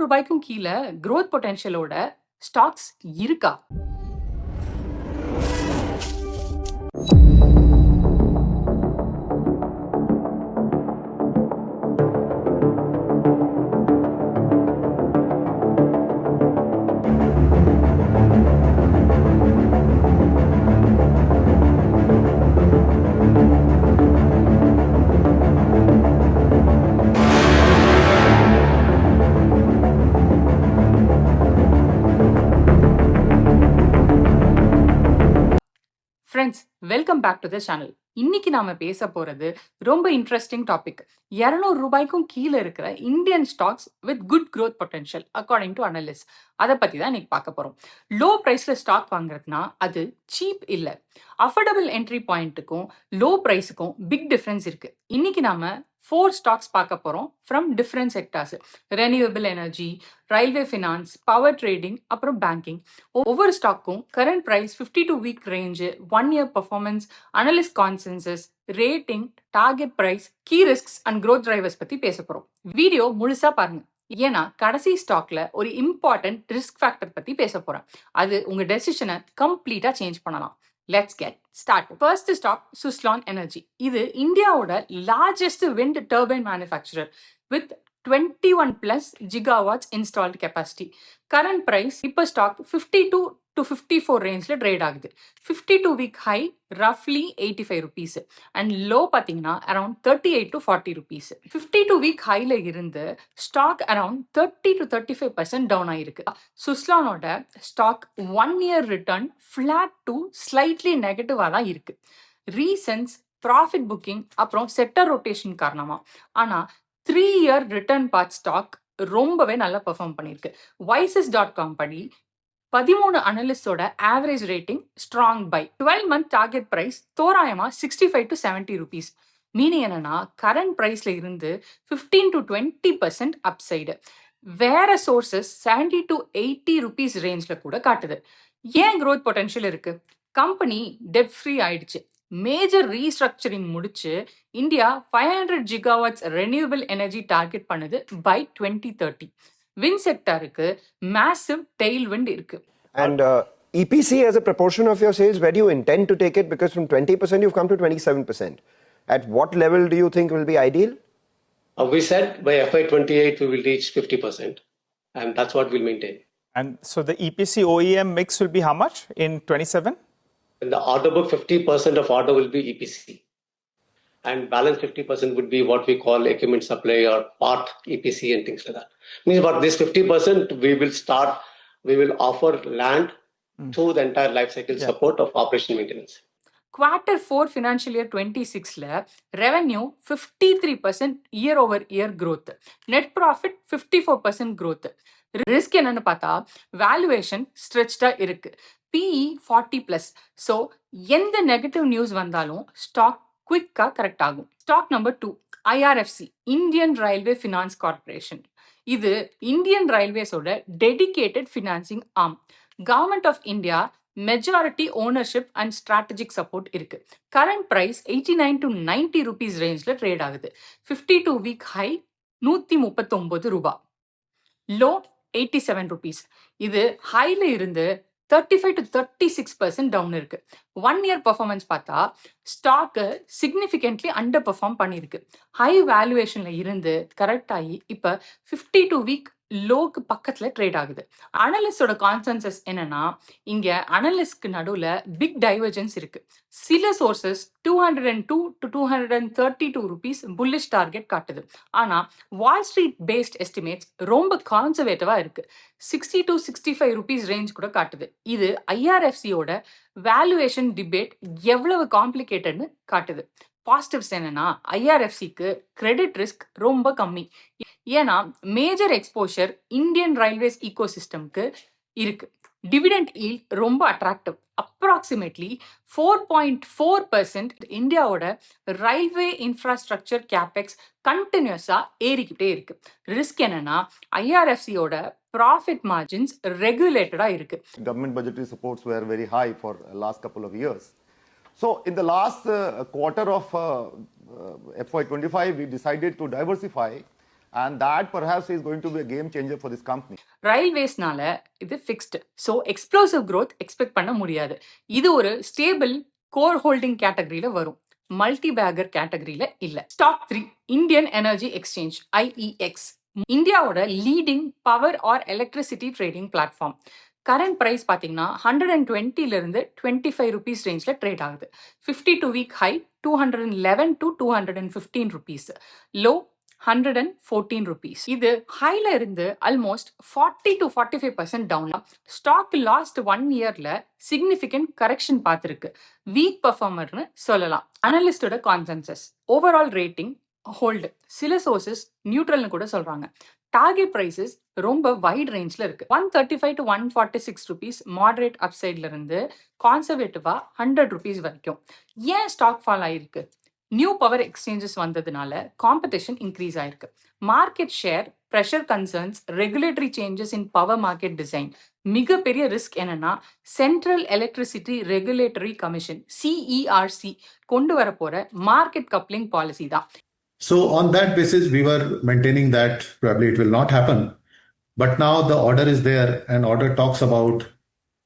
ரூபாய்க்கும் கீழ growth பொட்டன்ஷியலோட ஸ்டாக்ஸ் இருக்கா? Friends, welcome back to the channel. இன்னைக்கு நாம பேச போறது ரொம்ப இன்ட்ரெஸ்டிங் டாபிக். 200 ரூபாய்க்கும் கீழே இருக்கிற Indian stocks with good growth potential according to analyst. அதை பத்தி தான் இன்னைக்கு பார்க்க போறோம். லோ பிரைஸ்ல ஸ்டாக் வாங்குறதுனா அது சீப் இல்ல. அஃபோர்டபுள் என்ட்ரி பாயிண்ட்டுக்கும் லோ பிரைஸுக்கும் பிக் டிஃபரன்ஸ் இருக்கு. இன்னைக்கு நாம 4 ஸ்டாக்ஸ் பார்க்க போறோம் from different sectors. Renewable energy, railway finance, power trading, அப்புறம் பேங்கிங். ஒவ்வொரு ஸ்டாக்கும் current price, 52 week range, 1 year performance, analyst consensus, rating, target price, key risks and growth drivers பத்தி பேச போறோம். வீடியோ முழுசா பாருங்க. ஏன்னா கடைசி ஸ்டாக்ல ஒரு இம்பார்ட்டன்ட் ரிஸ்க் ஃபேக்டர் பத்தி பேச போறேன். அது உங்க டெசிஷனை கம்ப்ளீட்டா சேஞ்ச் பண்ணலாம். Let's get start. First stock Suzlon energy. இது இந்தியாவோட largest wind turbine manufacturer with 21 plus gigawatts installed capacity. Current price இப்போ ஸ்டாக் 52 to 54 ரேஞ்ச்ல ட்ரேட் ஆகுது. 52 வீக் ஹை ரஃப்லி 85 ருபீஸ் அண்ட் லோ பார்த்தீங்கன்னா அரௌண்ட் 38 to 40 ருபீஸ். 52 வீக் ஹைல இருந்து ஸ்டாக் அரௌண்ட் 30 to 35% டவுன் ஆயிருக்கு. சுஸ்லானோட stock 1 year return flat to slightly நெகட்டிவா தான் இருக்கு. ரீசன்ஸ் ப்ராஃபிட் புக்கிங் அப்புறம் செக்டர் ரொட்டேஷன் காரணமா. ஆனா 3 இயர் ரிட்டர்ன் பார்ட் ஸ்டாக் ரொம்பவே நல்லா பெர்ஃபார்ம் பண்ணியிருக்கு. வைசஸ்.com படி 13 அனலிஸ்டோட average rating strong buy. 12 month target price தோராயமா 65 to 70 ருபீஸ். மீனிங் என்னன்னா கரண்ட் பிரைஸ்ல இருந்து 15 to 20% அப்சைடு. வேற சோர்சஸ் 70 to 80 ருபீஸ் ரேஞ்ச்ல கூட காட்டுது. ஏன் growth பொட்டன்ஷியல் இருக்கு? கம்பெனி டெட் ஃப்ரீ ஆயிடுச்சு. மேஜர் ரீஸ்ட்ரக்சரிங் முடிச்சு India 500 gigawatts renewable energy target பண்ணுது பை 2030. விண்ட் செக்டாருக்கு மேசிவ் டெய்ல்விண்ட் இருக்கு. And EPC as a proportion of your sales, where do you intend to take it? Because from 20% you've come to 27%. At what level do you think will be ideal? We said by FY28 we will reach 50%, and that's what we'll maintain. And so the EPC OEM mix will be how much in 27? In the order book, 50% of order will be EPC, and balance 50% would be what we call equipment supply or part EPC and things like that. Means about this 50% we will offer land through the entire life cycle support of operation maintenance. Quarter 4 financial year 26ல revenue 53% year over year growth. Net profit 54% growth. Risk என்னன்னு பார்த்தா valuation ஸ்ட்ரெச்டா இருக்கு. PE 40+. So எந்த negative news வந்தாலும் stock குவிக்கா correct ஆகும். Stock number 2 IRFC, Indian railway finance corporation. இது இந்தியன் ரயில்வேஸோட dedicated financing arm. Government of India majority ownership and strategic support இருக்கு. கரண்ட் பிரைஸ் 89 to 90 ருபீஸ் ரேஞ்ச்ல ட்ரேட் ஆகுது. 52 வீக் ஹை 139 ரூபாய், லோ 87 ருபீஸ். இது ஹைல இருந்து 35 to 36% டவுன் இருக்கு. 1 இயர் பர்ஃபார்மன்ஸ் பார்த்தா ஸ்டாக்கு சிக்னிஃபிகன்ட்லி அண்டர் பெர்ஃபார்ம் பண்ணியிருக்கு. ஹை வேல்யூவேஷன்ல இருந்து கரெக்ட் ஆகி இப்போ 52 வீக் லோக்கு பக்கத்துல ட்ரேட் ஆகுது. அனலிஸ்டோட கான்சென்சஸ் என்னன்னா இங்க அனலிஸ்ட்க்கு நடுவுல பிக் டைவர்ஜென்ஸ் இருக்கு. சில sources 202 to 232 rupees bullish target காட்டுது. ஆனா வால் ஸ்ட்ரீட் பேஸ்ட் எஸ்டிமேட்ஸ் ரொம்ப கான்சர்வேட்டிவா இருக்கு. 60 to 65 ருபீஸ் ரேஞ்ச் கூட காட்டுது. இது IRFCயோட வேல்யூவேஷன் டிபேட் எவ்வளவு காம்ப்ளிகேட்டட்னு காட்டுது. பாசிட்டிவ்ஸ் என்னன்னா IRFCக்கு கிரெடிட் ரிஸ்க் ரொம்ப கம்மி. ஏன்னா மேஜர் எக்ஸ்போஷர் இந்தியன் ரயில்வேஸ் ஈகோசிஸ்டம்க்கு இருக்கு. டிவிடெண்ட் ஈல்ட் ரொம்ப அட்ராக்டிவ். அப்ராக்சிமேட்லி 4.4% இந்தியாவோட ரயில்வே இன்ஃப்ராஸ்ட்ரக்சர் கேபெக்ஸ் கண்டினியூஸா ஏறிக்கிட்டே இருக்கு. ரிஸ்க் என்னன்னா IRFCயோட ப்ராஃபிட் மார்ஜின்ஸ் ரெகுலேட்டடா இருக்கு. Government budgetary supports were very high for last couple of years. So in the last quarter of FY25, we decided to diversify And that perhaps is going to be a game changer for this company. ரயில்வேஸ்னால இது fixed. So explosive growth expect பண்ண முடியாது. இது ஒரு stable core holding கேட்டகரியில வரும். Multi bagger கேட்டகரியில இல்ல. Stock 3 Indian energy exchange IEX. இந்தியாவோட leading power or electricity trading platform. Current price பார்த்தீங்கன்னா 120 இருந்து 25 rupees ரேஞ்சில் ட்ரேட் ஆகுது. 52 week high 211 to 215 rupees. Low 114 rupees. இது ஹைல இருந்து almost 40 to 45% down. Stock last 1 இயர்ல சிக்னிஃபிகண்ட் கரெக்ஷன் பார்த்துருக்கு. வீக் பர்ஃபார்மர்னு சொல்லலாம். அனலிஸ்டோட கான்சென்சஸ் ஓவரால் ரேட்டிங் ஹோல்டு. சில சோர்சஸ் நியூட்ரல்னு கூட சொல்றாங்க. டார்கெட் பிரைசஸ் ரொம்ப வைட் ரேஞ்ச்ல இருக்கு. 135 to 146 rupees மாடரேட் அப்சைட்ல இருந்து கான்சர்வேட்டிவா 100 rupees வரைக்கும். ஏன் ஸ்டாக் ஃபால் ஆயிருக்கு? நியூ பவர் எக்ஸ்சேஞ்சஸ் வந்ததுனால காம்படிஷன் இன்க்ரீஸ் ஆயிருக்கு. Market share, pressure concerns, regulatory changes in power market design. மிகப்பெரிய ரிஸ்க் என்னன்னா central electricity regulatory commission CERC கொண்டு வர போற மார்க்கெட் கப்ளிங் பாலிசி தான். So on that basis, we were maintaining that probably it will not happen. But now the order is there, and order talks about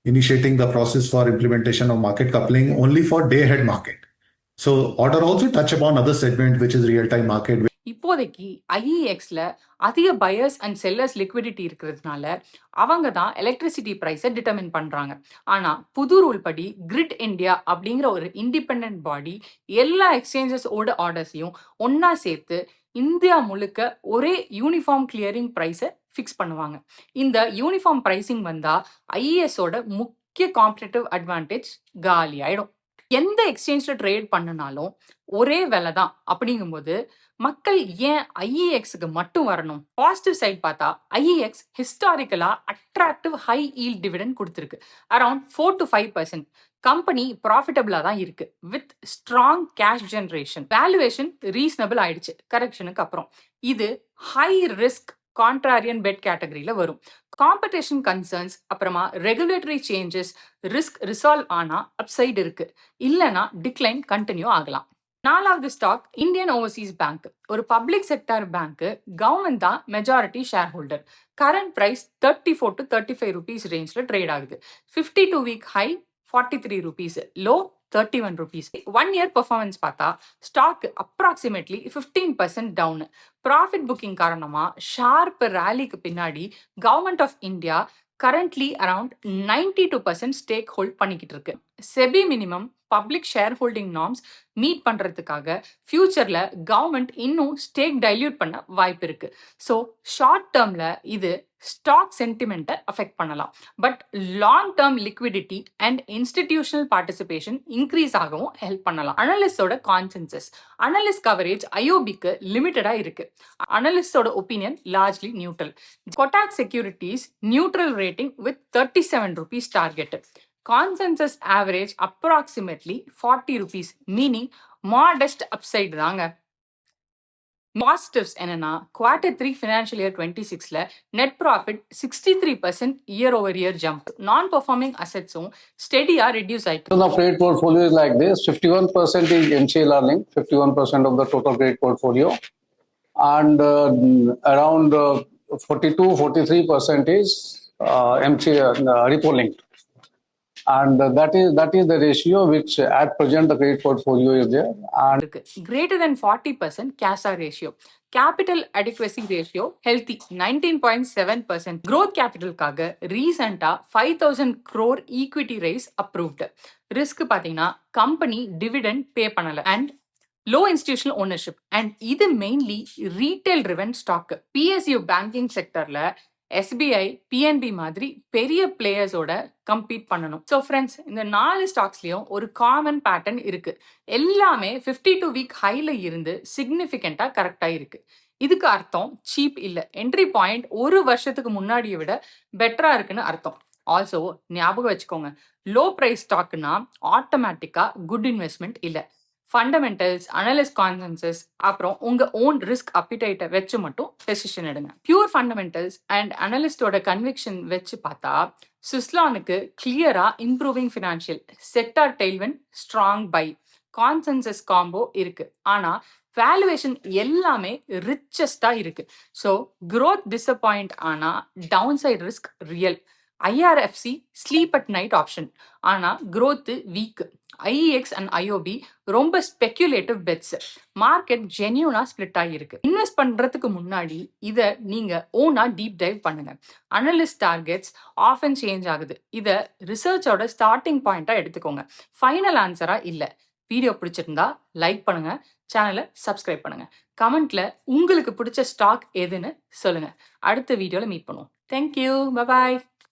initiating the process for implementation of market coupling only for day-ahead market. So order also touch upon other segment, which is real-time market. இப்போதைக்கு IEXல அதிக buyers and sellers liquidity இருக்கிறதுனால அவங்க தான் electricity ப்ரைஸை determine பண்றாங்க. ஆனா புது rule படி கிரிட் இந்தியா அப்படிங்கிற ஒரு இண்டிபெண்டன்ட் பாடி எல்லா எக்ஸ்சேஞ்சஸோட ஆர்டர்ஸையும் ஒன்னா சேர்த்து இந்தியா முழுக்க ஒரே யூனிஃபார்ம் கிளியரிங் ப்ரைஸை ஃபிக்ஸ் பண்ணுவாங்க. இந்த யூனிஃபார்ம் ப்ரைசிங் வந்தா IESோட முக்கிய காம்படிட்டிவ் அட்வான்டேஜ் காலி ஆயிடும். எந்த எக்ஸ்சேஞ்சில் ட்ரேட் பண்ணினாலும் ஒரே விலை தான். அப்படிங்கும்போது மக்கள் ஏன் IEXக்கு மட்டும் வரணும்? பாசிட்டிவ் சைட் பார்த்தா IEX ஹிஸ்டாரிக்கலா அட்ராக்டிவ் ஹை ஈல்ட் டிவிடெண்ட் கொடுத்துருக்கு. Around 4 to 5%. கம்பெனி ப்ராஃபிட்டபிளா தான் இருக்கு with strong cash generation. Valuation reasonable ஆயிடுச்சு கரெக்ஷனுக்கு அப்புறம். இது ஹை ரிஸ்க் கான்ட்ராரியன் பெட் கேட்டகரியில வரும். காம்படிஷன் கன்சர்ன்ஸ் அப்புறமா ரெகுலேட்டரி சேஞ்சஸ் ரிஸ்க் ரிசால்வ் ஆனா அப்சைடு இருக்கு, இல்லைன்னா டிக்ளைன் கண்டினியூ ஆகலாம். 4வது ஸ்டாக் இந்தியன் ஓவர்சீஸ் பேங்க். ஒரு பப்ளிக் செக்டார் பேங்க், கவர்மெண்ட் தான் majority shareholder. Current price 34 to 35 rupees ரேஞ்ச்ல ட்ரேட் ஆகுது. 52 week high 43 rupees, low 31 rupees. 1 year performance பார்த்தா stock approximately 15% down. Profit booking காரணமா ஷார்ப் ரேலிக்கு பின்னாடி government of India currently around 92% stack hold பண்ணிக்கிட்டு இருக்கு. SEBI minimum public share holding norms meet பண்றதுக்காக ஃபியூச்சர்ல கவர்மெண்ட் இன்னும் ஸ்டேக் டைல்யூட் பண்ண வாய்ப்பு இருக்கு. ஸோ ஷார்ட் டேர்ம்ல இது ஸ்டாக் சென்டிமெண்ட்டை அஃபெக்ட் பண்ணலாம். But long term liquidity and institutional participation increase ஆகவும் ஹெல்ப் பண்ணலாம். அனலிஸ்டோட கான்சென்சஸ். அனலிஸ்ட் கவரேஜ் IOBக்கு லிமிட்டடா இருக்கு. அனலிஸ்டோட opinion largely neutral. Kotak securities neutral rating with 37 rupees target. Consensus average approximately 40 rupees, meaning modest upside தாங்க. பாசிட்டிவ்ஸ் என்னன்னா Q3 financial year 26ல net profit 63% year over year jump. Non performing அசெட்ஸும் ஸ்டெடியா reduce ஆயிட்டு. The credit portfolio is like this: 51% is MCLR linked, 51% of the total credit portfolio, and around 42-43% is repo linked. And that is the ratio which at present the credit portfolio is there. And greater than 40% CASA ratio. Capital adequacy ratio healthy 19.7%. Growth capitalக்காக ரீசெண்டா 5,000 crore equity raise approved. Risk பாத்தீங்கன்னா company dividend pay பண்ணல and low institutional ownership. And இது mainly retail driven stock. PSU பேங்கிங் செக்டர்ல SBI, PNB மாதிரி பெரிய பிளேயர்ஸோட கம்பீட் பண்ணணும். ஸோ ஃப்ரெண்ட்ஸ், இந்த 4 ஸ்டாக்ஸ்லயும் ஒரு காமன் பேட்டர்ன் இருக்கு. எல்லாமே 52 வீக் ஹைல இருந்து சிக்னிஃபிகண்டா கரெக்டா இருக்கு. இதுக்கு அர்த்தம் சீப் இல்ல, என்ட்ரி பாயிண்ட் ஒரு வருஷத்துக்கு முன்னாடியை விட பெட்டரா இருக்குன்னு அர்த்தம். ஆல்சோ ஞாபகம் வச்சுக்கோங்க, லோ பிரைஸ் ஸ்டாக்னா ஆட்டோமேட்டிக்கா குட் இன்வெஸ்ட்மெண்ட் இல்ல. ஃபண்டமெண்டல்ஸ், அனலிஸ்ட் கான்சென்சஸ், அப்புறம் உங்க ஓன் ரிஸ்க் அப்பிடைட்டை வச்சு மட்டும் டெசிஷன் எடுங்க. பியூர் ஃபண்டமெண்டல்ஸ் அண்ட் அனலிஸ்டோட கன்விக்ஷன் வச்சு பார்த்தா சுஸ்லானுக்கு கிளியரா improving financial, sector tailwind, strong buy, consensus combo இருக்கு. ஆனா வேல்யூவேஷன் எல்லாமே ரிச்சஸ்டா இருக்கு. ஸோ growth டிசப்பாயிண்ட் ஆனா down side risk real. IRFC sleep at night option, ஆனா growth weak. IEX and IOB ரொம்ப ஸ்பெக்குலேட்டிவ் பெட்ஸ். மார்க்கெட் ஜென்யூனா ஸ்பிளிட் ஆகியிருக்கு. இன்வெஸ்ட் பண்றதுக்கு முன்னாடி இதை நீங்க ஓனா டீப் டைவ் பண்ணுங்க. அனலிஸ்ட் டார்கெட்ஸ் ஆஃபன் சேஞ்ச் ஆகுது. இதை ரிசர்ச்சோட ஸ்டார்டிங் பாயிண்டா எடுத்துக்கோங்க, ஃபைனல் ஆன்சரா இல்ல. வீடியோ பிடிச்சிருந்தா லைக் பண்ணுங்க, சேனலை சப்ஸ்கிரைப் பண்ணுங்க, கமெண்ட்ல உங்களுக்கு பிடிச்ச ஸ்டாக் எதுன்னு சொல்லுங்க. அடுத்த வீடியோல மீட் பண்ணுவோம். Thank you, bye bye.